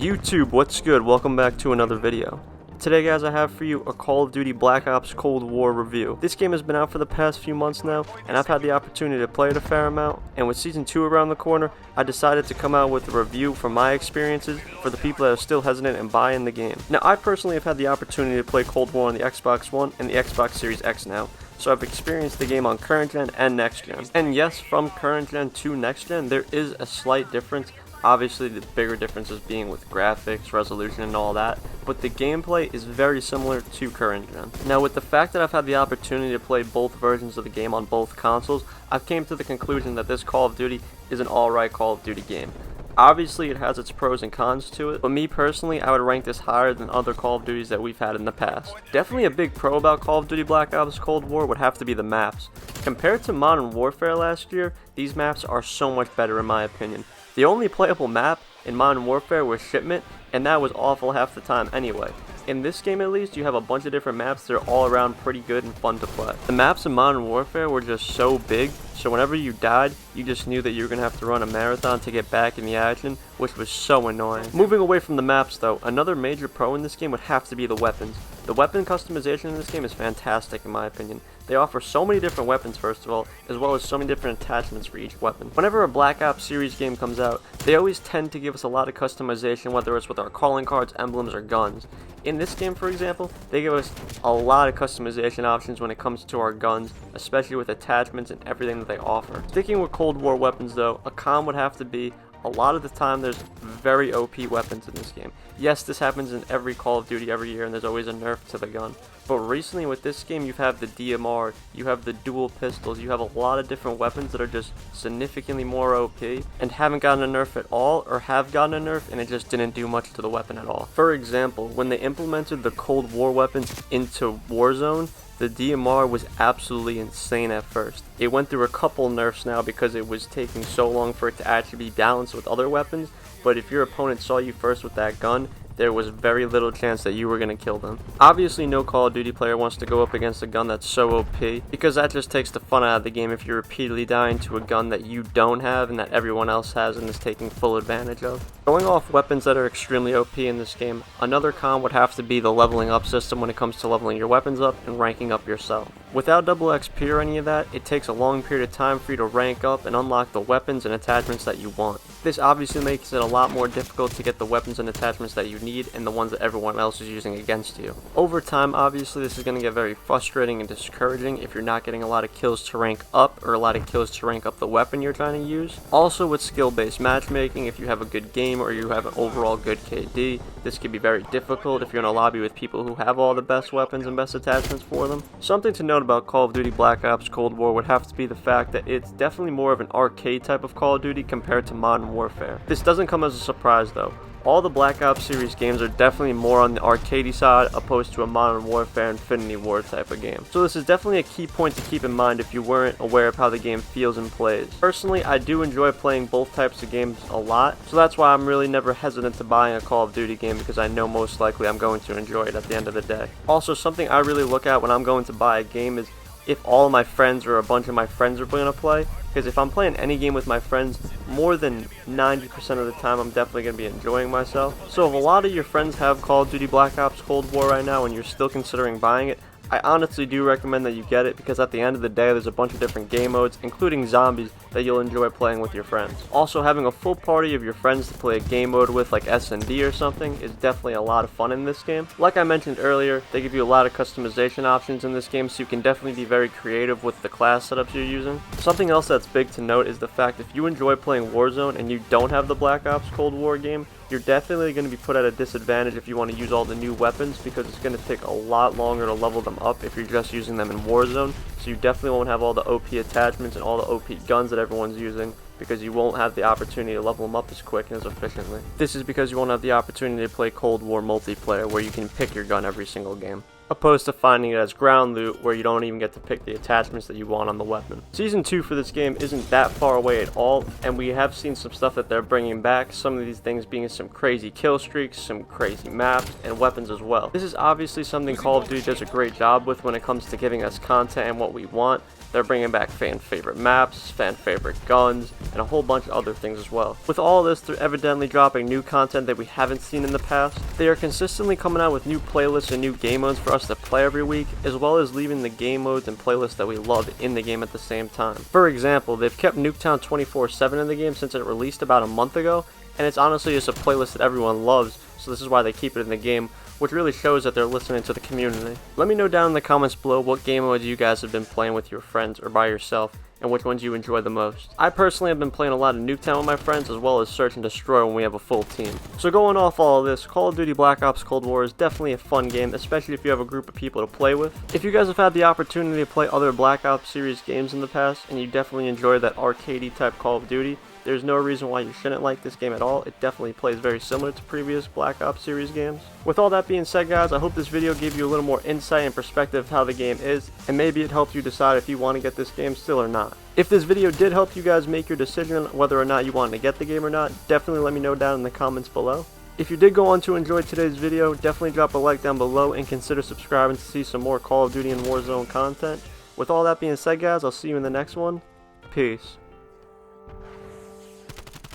YouTube, what's good? Welcome back to another video. Today guys, I have for you a Call of Duty Black Ops Cold War review. This game has been out for the past few months now, and I've had the opportunity to play it a fair amount, and with Season 2 around the corner, I decided to come out with a review from my experiences for the people that are still hesitant in buying the game. Now, I personally have had the opportunity to play Cold War on the Xbox One and the Xbox Series X now, so I've experienced the game on current gen and next gen. And yes, from current gen to next gen, there is a slight difference. Obviously, the bigger differences being with graphics, resolution, and all that, but the gameplay is very similar to current gen. Now, with the fact that I've had the opportunity to play both versions of the game on both consoles, I've came to the conclusion that this Call of Duty is an alright Call of Duty game. Obviously, it has its pros and cons to it, but me personally, I would rank this higher than other Call of Duties that we've had in the past. Definitely a big pro about Call of Duty Black Ops Cold War would have to be the maps. Compared to Modern Warfare last year, these maps are so much better in my opinion. The only playable map in Modern Warfare was Shipment, and that was awful half the time anyway. In this game at least, you have a bunch of different maps that are all around pretty good and fun to play. The maps in Modern Warfare were just so big, so whenever you died, you just knew that you were going to have to run a marathon to get back in the action, which was so annoying. Moving away from the maps though, another major pro in this game would have to be the weapons. The weapon customization in this game is fantastic in my opinion. They offer so many different weapons first of all, as well as so many different attachments for each weapon. Whenever a Black Ops series game comes out, they always tend to give us a lot of customization, whether it's with our calling cards, emblems, or guns. In this game, for example, they give us a lot of customization options when it comes to our guns, especially with attachments and everything that they offer. Sticking with Cold War weapons though, a con would have to be a lot of the time there's very OP weapons in this game. Yes, this happens in every Call of Duty every year and there's always a nerf to the gun. But recently with this game, you have the DMR, you have the dual pistols, you have a lot of different weapons that are just significantly more OP and haven't gotten a nerf at all, or have gotten a nerf and it just didn't do much to the weapon at all. For example, when they implemented the Cold War weapons into Warzone, the DMR was absolutely insane at first. It went through a couple nerfs now because it was taking so long for it to actually be balanced with other weapons, but if your opponent saw you first with that gun, there was very little chance that you were going to kill them. Obviously, no Call of Duty player wants to go up against a gun that's so OP, because that just takes the fun out of the game if you're repeatedly dying to a gun that you don't have and that everyone else has and is taking full advantage of. Going off weapons that are extremely OP in this game, another con would have to be the leveling up system when it comes to leveling your weapons up and ranking up yourself. Without double XP or any of that, it takes a long period of time for you to rank up and unlock the weapons and attachments that you want. This obviously makes it a lot more difficult to get the weapons and attachments that you need and the ones that everyone else is using against you. Over time, obviously, this is going to get very frustrating and discouraging if you're not getting a lot of kills to rank up or a lot of kills to rank up the weapon you're trying to use. Also, with skill-based matchmaking, if you have a good game or you have an overall good KD, this can be very difficult if you're in a lobby with people who have all the best weapons and best attachments for them. Something to note about Call of Duty Black Ops Cold War would have to be the fact that it's definitely more of an arcade type of Call of Duty compared to Modern Warfare. This doesn't come as a surprise though. All the Black Ops series games are definitely more on the arcadey side opposed to a Modern Warfare Infinity War type of game. So this is definitely a key point to keep in mind if you weren't aware of how the game feels and plays. Personally, I do enjoy playing both types of games a lot, so that's why I'm really never hesitant to buying a Call of Duty game, because I know most likely I'm going to enjoy it at the end of the day. Also, something I really look at when I'm going to buy a game is if all of my friends or a bunch of my friends are going to play, because if I'm playing any game with my friends, more than 90% of the time I'm definitely going to be enjoying myself. So if a lot of your friends have Call of Duty Black Ops Cold War right now and you're still considering buying it, I honestly do recommend that you get it, because at the end of the day there's a bunch of different game modes, including zombies, that you'll enjoy playing with your friends. Also, having a full party of your friends to play a game mode with, like S&D or something, is definitely a lot of fun in this game. Like I mentioned earlier, they give you a lot of customization options in this game, so you can definitely be very creative with the class setups you're using. Something else that's big to note is the fact if you enjoy playing Warzone and you don't have the Black Ops Cold War game, you're definitely going to be put at a disadvantage if you want to use all the new weapons, because it's going to take a lot longer to level them up if you're just using them in Warzone. So you definitely won't have all the OP attachments and all the OP guns that everyone's using, because you won't have the opportunity to level them up as quick and as efficiently. This is because you won't have the opportunity to play Cold War multiplayer, where you can pick your gun every single game, opposed to finding it as ground loot where you don't even get to pick the attachments that you want on the weapon. Season 2 for this game isn't that far away at all, and we have seen some stuff that they're bringing back, some of these things being some crazy kill streaks, some crazy maps, and weapons as well. This is obviously something Call of Duty does a great job with when it comes to giving us content and what we want, They're bringing back fan favorite maps, fan favorite guns, and a whole bunch of other things as well. With all this, they're evidently dropping new content that we haven't seen in the past. They are consistently coming out with new playlists and new game modes for us to play every week, as well as leaving the game modes and playlists that we love in the game at the same time. For example, they've kept Nuketown 24/7 in the game since it released about a month ago, and it's honestly just a playlist that everyone loves, so this is why they keep it in the game, which really shows that they're listening to the community. Let me know down in the comments below what game modes you guys have been playing with your friends or by yourself, and which ones you enjoy the most. I personally have been playing a lot of Nuketown with my friends, as well as Search and Destroy when we have a full team. So going off all of this, Call of Duty Black Ops Cold War is definitely a fun game, especially if you have a group of people to play with. If you guys have had the opportunity to play other Black Ops series games in the past, and you definitely enjoy that arcadey type Call of Duty, there's no reason why you shouldn't like this game at all. It definitely plays very similar to previous Black Ops series games. With all that being said, guys, I hope this video gave you a little more insight and perspective of how the game is, and maybe it helped you decide if you want to get this game still or not. If this video did help you guys make your decision whether or not you want to get the game or not, definitely let me know down in the comments below. If you did go on to enjoy today's video, definitely drop a like down below and consider subscribing to see some more Call of Duty and Warzone content. With all that being said, guys, I'll see you in the next one. Peace.